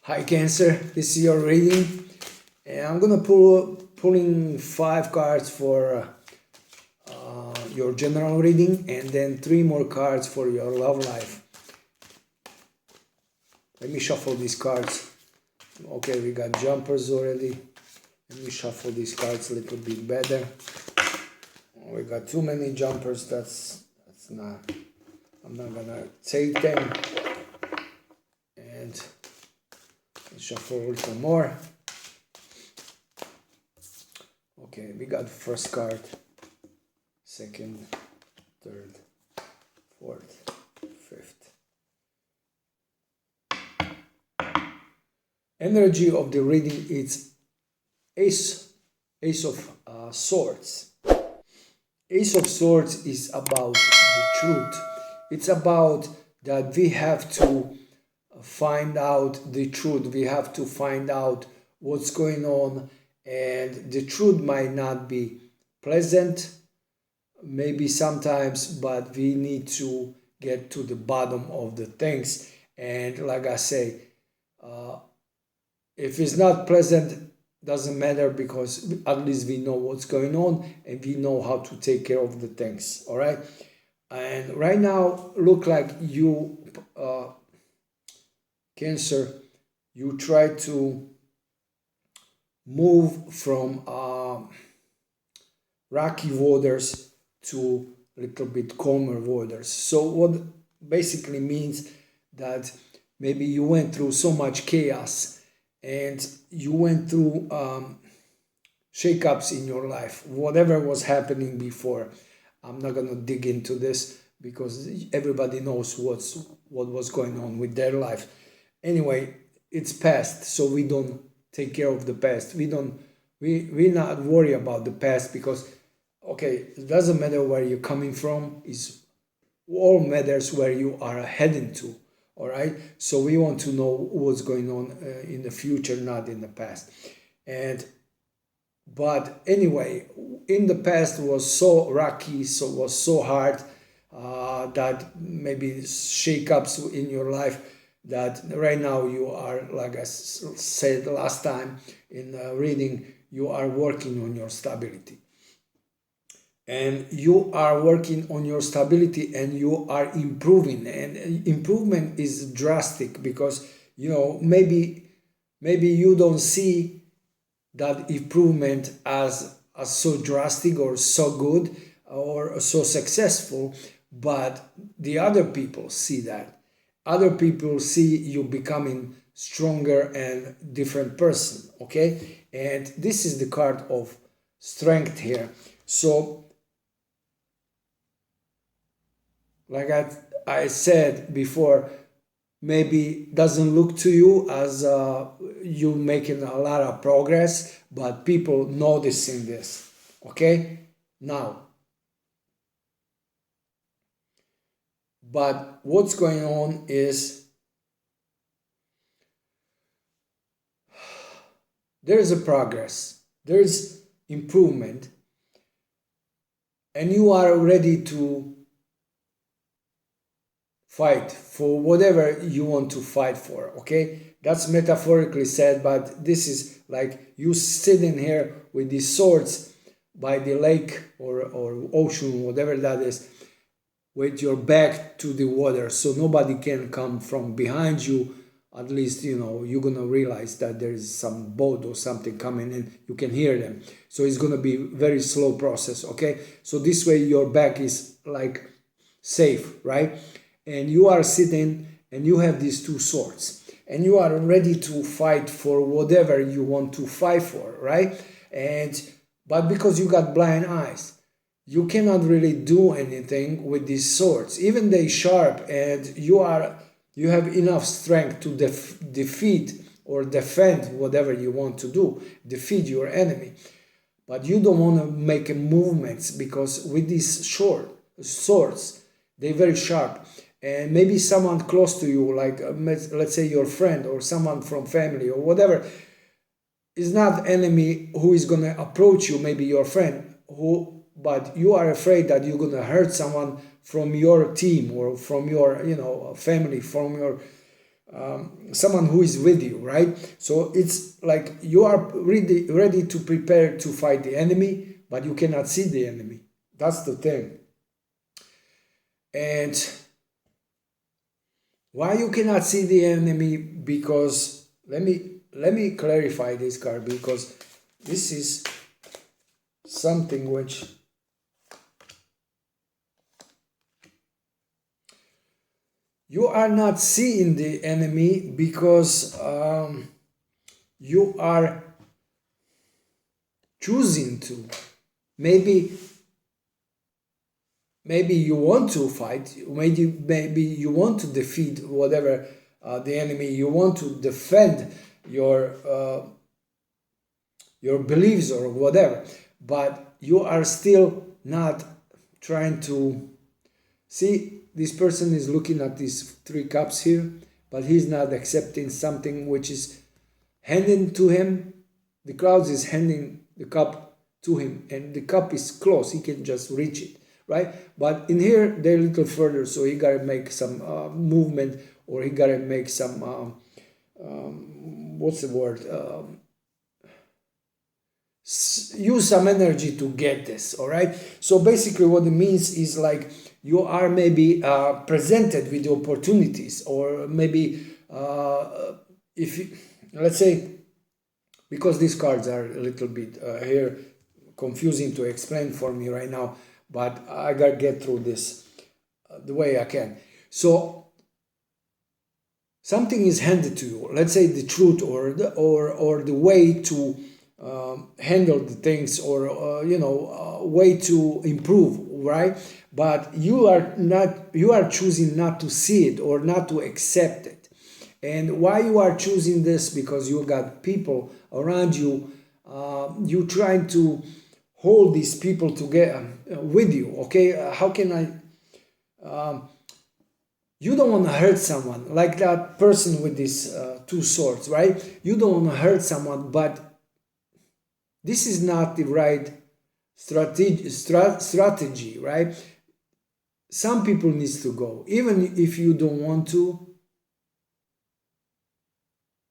Hi Cancer, this is your reading, and I'm gonna pulling 5 cards for your general reading, and then 3 more cards for your love life. Let me shuffle these cards. Okay, we got jumpers already. Let me shuffle these cards a little bit better. We got too many jumpers. That's not. I'm not gonna take them. And shuffle a little more. Okay, we got first card, second, third, fourth, fifth. Energy of the reading is Ace of Swords. Ace of Swords is about the truth. It's about that we have to find out the truth. We have to find out what's going on, and the truth might not be pleasant, maybe sometimes, but we need to get to the bottom of the things. And like I say, if it's not pleasant, doesn't matter, because at least we know what's going on and we know how to take care of the things. All right. And right now, look like you, Cancer, you try to move from rocky waters to a little bit calmer waters. So what basically means that maybe you went through so much chaos, and you went through shakeups in your life, whatever was happening before. I'm not gonna dig into this because everybody knows what was going on with their life. Anyway, it's past, so we don't take care of the past. We not worry about the past, because okay, it doesn't matter where you're coming from. It's all matters where you are heading to. All right, so we want to know what's going on in the future, not in the past. But anyway, in the past was so rocky, so was so hard, that maybe shakeups in your life, that right now you are, like I said last time in the reading, you are working on your stability. And you are working on your stability, and you are improving, and improvement is drastic, because maybe you don't see that improvement as so drastic or so good or so successful, but the other people see that. Other people see you becoming stronger and different person. Okay, and this is the card of strength here. So like I said before, maybe doesn't look to you as you making a lot of progress, but people noticing this. Okay, now, but what's going on is there is a progress, there is improvement, and you are ready to fight for whatever you want to fight for. Okay, that's metaphorically said, but this is like you sitting here with these swords by the lake or ocean, whatever that is, with your back to the water, so nobody can come from behind you. At least you're gonna realize that there is some boat or something coming in. You can hear them, so it's gonna be very slow process. Okay, so this way your back is like safe, right? And you are sitting, and you have these 2 swords, and you are ready to fight for whatever you want to fight for, right? But because you got blind eyes, you cannot really do anything with these swords, even they sharp, and you have enough strength to defeat or defend whatever you want to do, defeat your enemy. But you don't want to make movements, because with these short swords, they're very sharp. And maybe someone close to you, like let's say your friend or someone from family or whatever, is not enemy who is going to approach you, maybe your friend, but you are afraid that you're going to hurt someone from your team or from your family, from your someone who is with you, right? So it's like you are ready to prepare to fight the enemy, but you cannot see the enemy. That's the thing. And why you cannot see the enemy? Because let me clarify this card, because this is something which you are not seeing the enemy, because you are choosing to. Maybe you want to fight, maybe you want to defeat whatever the enemy, you want to defend your beliefs or whatever, but you are still not trying to see. This person is looking at these three cups here, but he's not accepting something which is handed to him. The clouds is handing the cup to him, and the cup is close, he can just reach it, right? But in here they're a little further, so he gotta make some movement, or he gotta make some what's the word, use some energy to get this. All right, so basically what it means is like you are maybe presented with opportunities, or maybe if you, let's say, because these cards are a little bit here confusing to explain for me right now, but I gotta get through this the way I can. So something is handed to you, let's say the truth, or the way to handle the things, or way to improve, right? But you are choosing not to see it, or not to accept it. And why you are choosing this? Because you got people around you, you trying to hold these people together with you. Okay, how can I you don't want to hurt someone, like that person with these two swords, right? You don't want to hurt someone, but this is not the right strategy, right? Some people needs to go, even if you don't want to.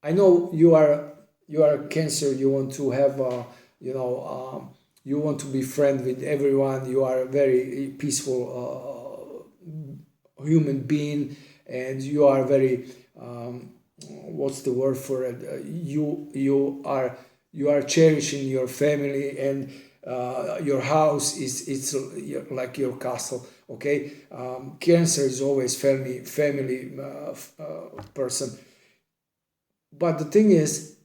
I know you are Cancer. You want to have you want to be friend with everyone. You are a very peaceful human being, and you are very what's the word for it? You are cherishing your family, and your house is it's like your castle. Okay, Cancer is always family person. But the thing is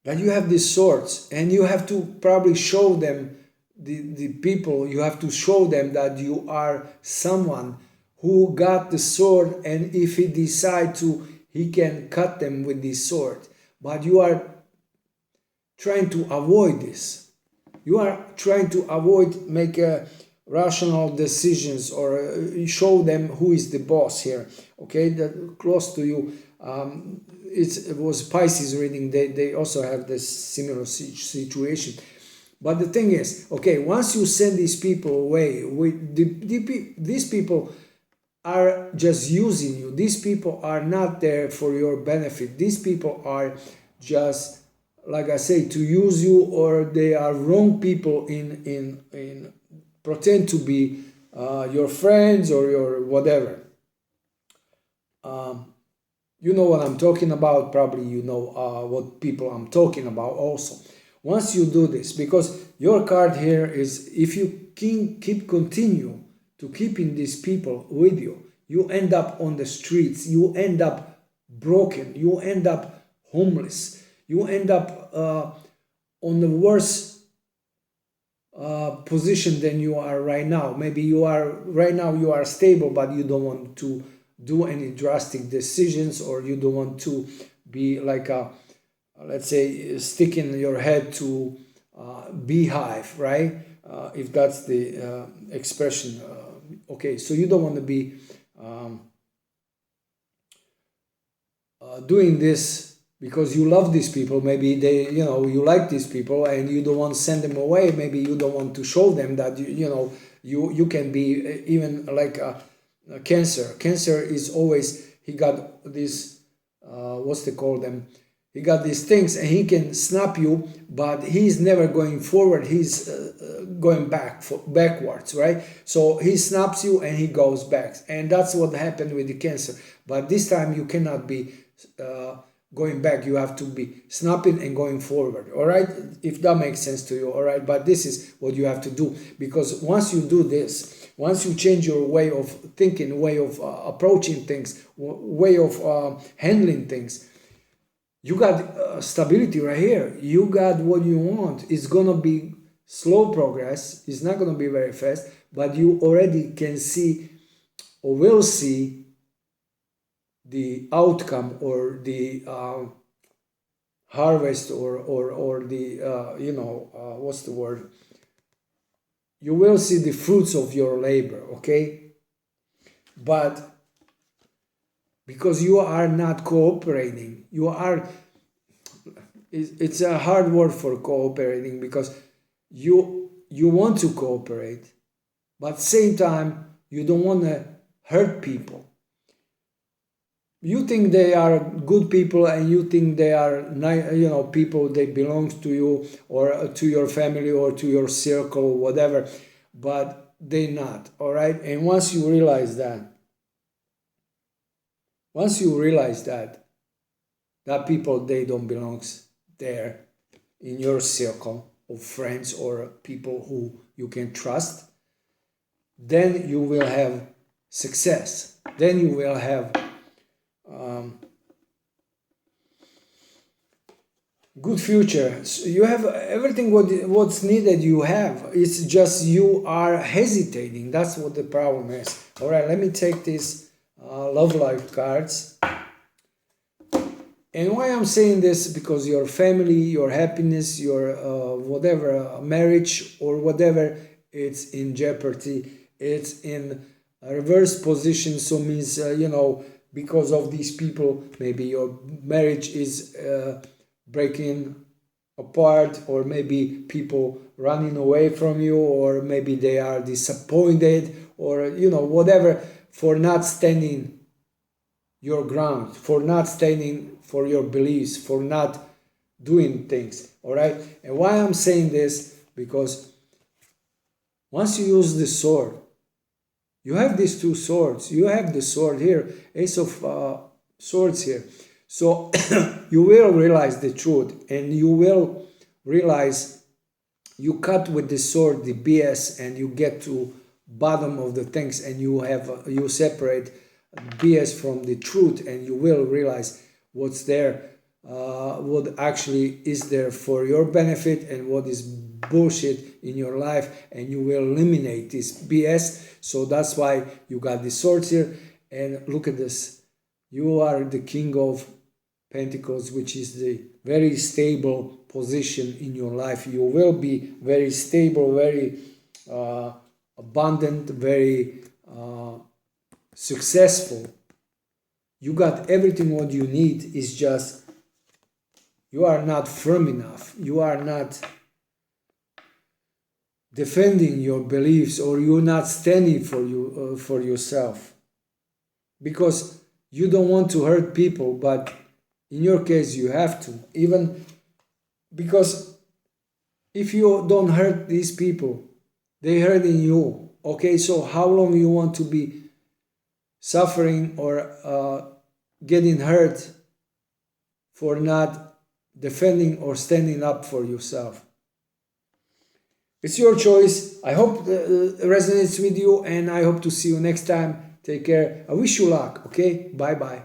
that you have these swords, and you have to probably show them, the people, you have to show them that you are someone who got the sword, and if he decide to, he can cut them with this sword. But you are trying to avoid this. You are trying to avoid make rational decisions, or show them who is the boss here. Okay, that close to you. It was Pisces reading. They also have this similar situation. But the thing is, okay, once you send these people away, these people are just using you. These people are not there for your benefit. These people are just, like I say, to use you, or they are wrong people in pretend to be your friends or your whatever. You know what I'm talking about. Probably you know what people I'm talking about also. Once you do this, because your card here is, if you continue to keeping these people with you, you end up on the streets, you end up broken, you end up homeless, you end up on the worst position than you are right now. Maybe you are right now, you are stable, but you don't want to do any drastic decisions, or you don't want to be like a, let's say, sticking your head to beehive, right? If that's the expression. Okay, so you don't want to be doing this because you love these people. Maybe they, you like these people, and you don't want to send them away. Maybe you don't want to show them that you can be even like a Cancer. Cancer is always he got this, what's they call them? He got these things and he can snap you, but he's never going forward. He's going backwards, right? So he snaps you and he goes back. And that's what happened with the cancer. But this time you cannot be going back. You have to be snapping and going forward, all right? If that makes sense to you, all right? But this is what you have to do, because once you do this, once you change your way of thinking, way of approaching things, way of handling things, you got stability right here. You got what you want. It's gonna be slow progress. It's not gonna be very fast, but you already can see or will see the outcome or the harvest or the what's the word? You will see the fruits of your labor. Okay, but because you are not cooperating, it's a hard word for cooperating, because you want to cooperate, but at the same time you don't want to hurt people. You think they are good people, and you think they are people, they belong to you or to your family or to your circle or whatever, but they're not, all right? And once you realize that people, they don't belong there in your circle of friends or people who you can trust, then you will have success. Then you will have good future. So you have everything what's needed. You have. It's just you are hesitating. That's what the problem is. All right, let me take these love life cards. And why I'm saying this, because your family, your happiness, your whatever, marriage or whatever, it's in jeopardy. It's in a reverse position. So means, because of these people, maybe your marriage is breaking apart, or maybe people running away from you, or maybe they are disappointed, or, whatever, for not standing your ground, for not standing for your beliefs, for not doing things, all right? And why I'm saying this, because once you use the sword, you have these two swords. You have the sword here, Ace of Swords here. So you will realize the truth, and you will realize you cut with the sword the BS, and you get to bottom of the things, and you separate BS from the truth, and you will realize what's there, what actually is there for your benefit, and what is bullshit in your life, and you will eliminate this BS. So that's why you got the swords here. And look at this. You are the King of Pentacles, which is the very stable position in your life. You will be very stable, very abundant, very successful. You got everything what you need. Is just you are not firm enough. You are not defending your beliefs, or you're not standing for yourself, because you don't want to hurt people, but in your case you have to, even because if you don't hurt these people, they hurting you. Okay, so how long you want to be suffering or getting hurt for not defending or standing up for yourself? It's your choice. I hope it resonates with you, and I hope to see you next time. Take care. I wish you luck. Okay, bye bye.